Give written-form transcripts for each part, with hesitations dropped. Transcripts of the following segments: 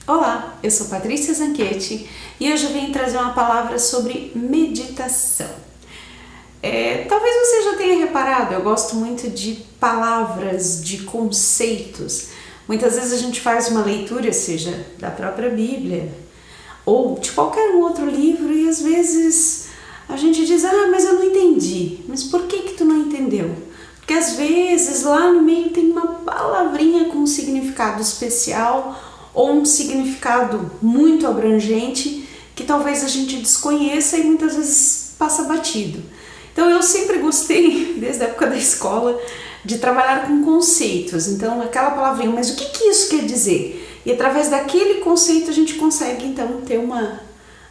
Olá, eu sou Patrícia Zanchetti e hoje eu vim trazer uma palavra sobre meditação. Talvez você já tenha reparado, eu gosto muito de palavras, de conceitos. Muitas vezes a gente faz uma leitura, seja da própria Bíblia ou de qualquer outro livro, e às vezes a gente diz, mas eu não entendi. Mas por que tu não entendeu? Porque às vezes lá no meio tem uma palavrinha com um significado especial ou um significado muito abrangente que talvez a gente desconheça e muitas vezes passa batido. Então eu sempre gostei, desde a época da escola, de trabalhar com conceitos. Então aquela palavrinha, mas o que isso quer dizer? E através daquele conceito a gente consegue então ter uma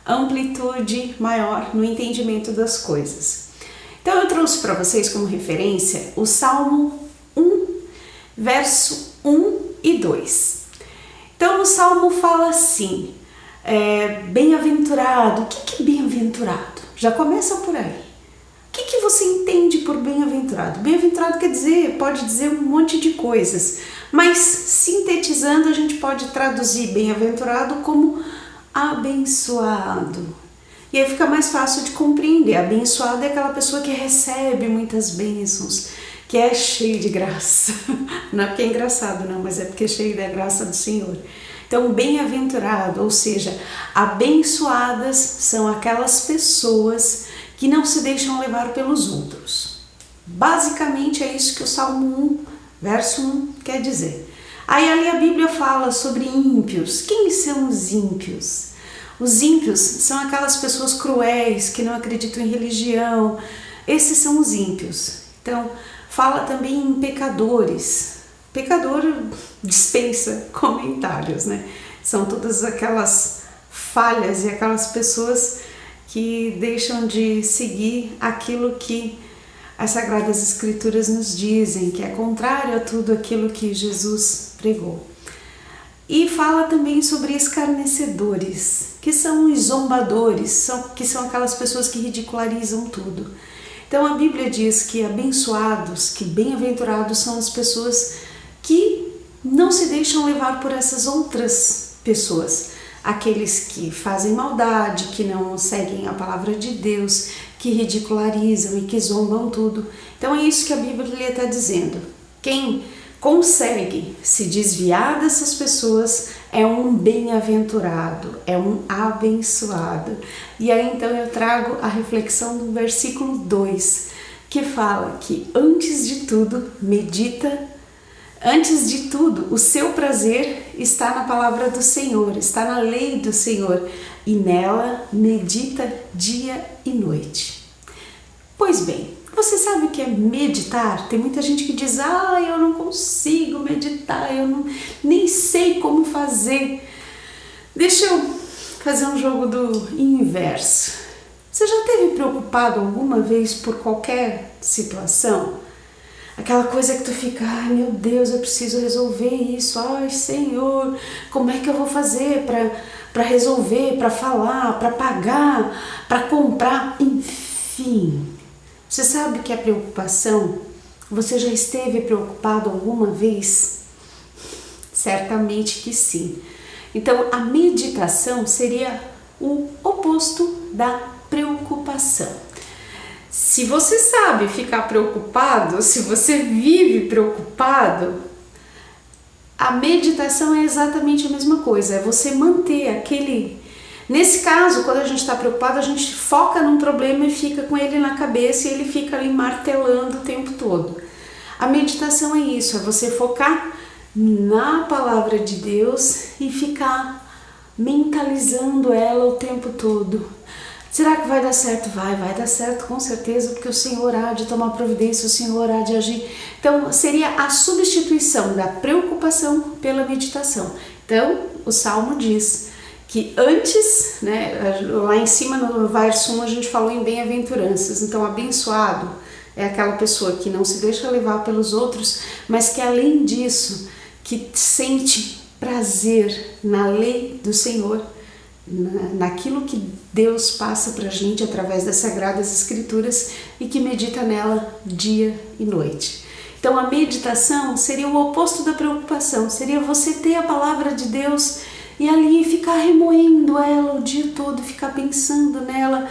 amplitude maior no entendimento das coisas. Então eu trouxe para vocês como referência o Salmo 1, verso 1 e 2. Então o Salmo fala assim, bem-aventurado. O que é bem-aventurado? Já começa por aí. O que você entende por bem-aventurado? Bem-aventurado pode dizer um monte de coisas, mas sintetizando a gente pode traduzir bem-aventurado como abençoado. E aí fica mais fácil de compreender. Abençoado é aquela pessoa que recebe muitas bênçãos, que é cheio de graça. Não é porque é engraçado, não, mas é porque é cheio da graça do Senhor. Então, bem-aventurado, ou seja, abençoadas são aquelas pessoas que não se deixam levar pelos outros. Basicamente é isso que o Salmo 1, verso 1 quer dizer. Aí ali a Bíblia fala sobre ímpios. Quem são os ímpios? Os ímpios são aquelas pessoas cruéis que não acreditam em religião. Esses são os ímpios. Então, fala também em pecadores. Pecador dispensa comentários, né? São todas aquelas falhas e aquelas pessoas que deixam de seguir aquilo que as Sagradas Escrituras nos dizem, que é contrário a tudo aquilo que Jesus pregou. E fala também sobre escarnecedores, que são os zombadores, que são aquelas pessoas que ridicularizam tudo. Então a Bíblia diz que abençoados, que bem-aventurados são as pessoas que não se deixam levar por essas outras pessoas. Aqueles que fazem maldade, que não seguem a palavra de Deus, que ridicularizam e que zombam tudo. Então é isso que a Bíblia está dizendo. Quem consegue se desviar dessas pessoas é um bem-aventurado, é um abençoado. E aí então eu trago a reflexão do versículo 2, que fala que antes de tudo, o seu prazer está na palavra do Senhor, está na lei do Senhor, e nela medita dia e noite. Pois bem, você sabe o que é meditar? Tem muita gente que diz, eu não consigo meditar, nem sei como fazer. Deixa eu fazer um jogo do inverso. Você já esteve preocupado alguma vez por qualquer situação? Aquela coisa que tu fica, meu Deus, eu preciso resolver isso, Senhor, como é que eu vou fazer para resolver, para falar, para pagar, para comprar, enfim. Você sabe o que é preocupação? Você já esteve preocupado alguma vez? Certamente que sim. Então, a meditação seria o oposto da preocupação. Se você sabe ficar preocupado, se você vive preocupado, a meditação é exatamente a mesma coisa, é você manter aquele... Nesse caso, quando a gente está preocupado, a gente foca num problema e fica com ele na cabeça e ele fica ali martelando o tempo todo. A meditação é isso, é você focar na palavra de Deus e ficar mentalizando ela o tempo todo. Será que vai dar certo? Vai dar certo com certeza, porque o Senhor há de tomar providência, o Senhor há de agir. Então, seria a substituição da preocupação pela meditação. Então, o Salmo diz que antes, lá em cima no verso 1 a gente falou em bem-aventuranças. Então, abençoado é aquela pessoa que não se deixa levar pelos outros, mas que além disso, que sente prazer na lei do Senhor, naquilo que Deus passa para a gente através das Sagradas Escrituras e que medita nela dia e noite. Então a meditação seria o oposto da preocupação, seria você ter a palavra de Deus e ali ficar remoendo ela o dia todo, ficar pensando nela.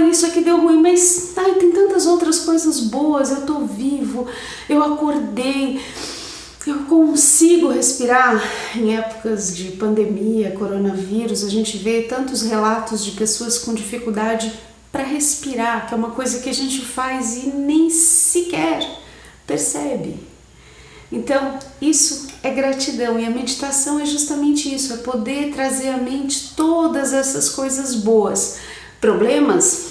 Isso aqui deu ruim, mas tem tantas outras coisas boas, eu tô vivo, eu acordei, eu consigo respirar. Em épocas de pandemia, coronavírus, a gente vê tantos relatos de pessoas com dificuldade para respirar, que é uma coisa que a gente faz e nem sequer percebe. Então, isso é gratidão, e a meditação é justamente isso, é poder trazer à mente todas essas coisas boas. Problemas,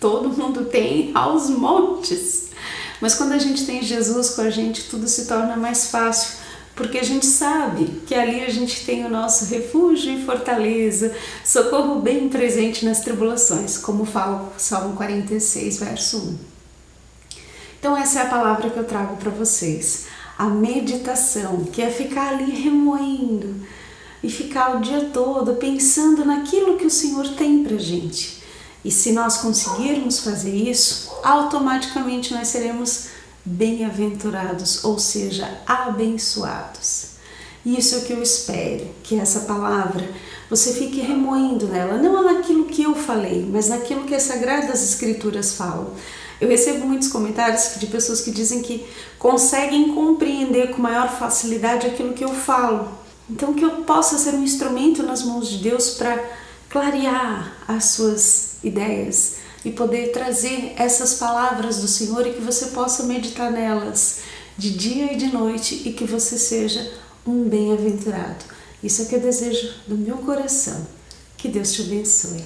todo mundo tem aos montes, mas quando a gente tem Jesus com a gente, tudo se torna mais fácil, porque a gente sabe que ali a gente tem o nosso refúgio e fortaleza, socorro bem presente nas tribulações, como fala o Salmo 46, verso 1. Então essa é a palavra que eu trago para vocês, a meditação, que é ficar ali remoendo e ficar o dia todo pensando naquilo que o Senhor tem pra gente. E se nós conseguirmos fazer isso, automaticamente nós seremos bem-aventurados, ou seja, abençoados. E isso é o que eu espero, que essa palavra você fique remoendo nela, não naquilo que eu falei, mas naquilo que as Sagradas Escrituras falam. Eu recebo muitos comentários de pessoas que dizem que conseguem compreender com maior facilidade aquilo que eu falo. Então, que eu possa ser um instrumento nas mãos de Deus para clarear as suas ideias e poder trazer essas palavras do Senhor, e que você possa meditar nelas de dia e de noite, e que você seja um bem-aventurado. Isso é o que eu desejo do meu coração. Que Deus te abençoe.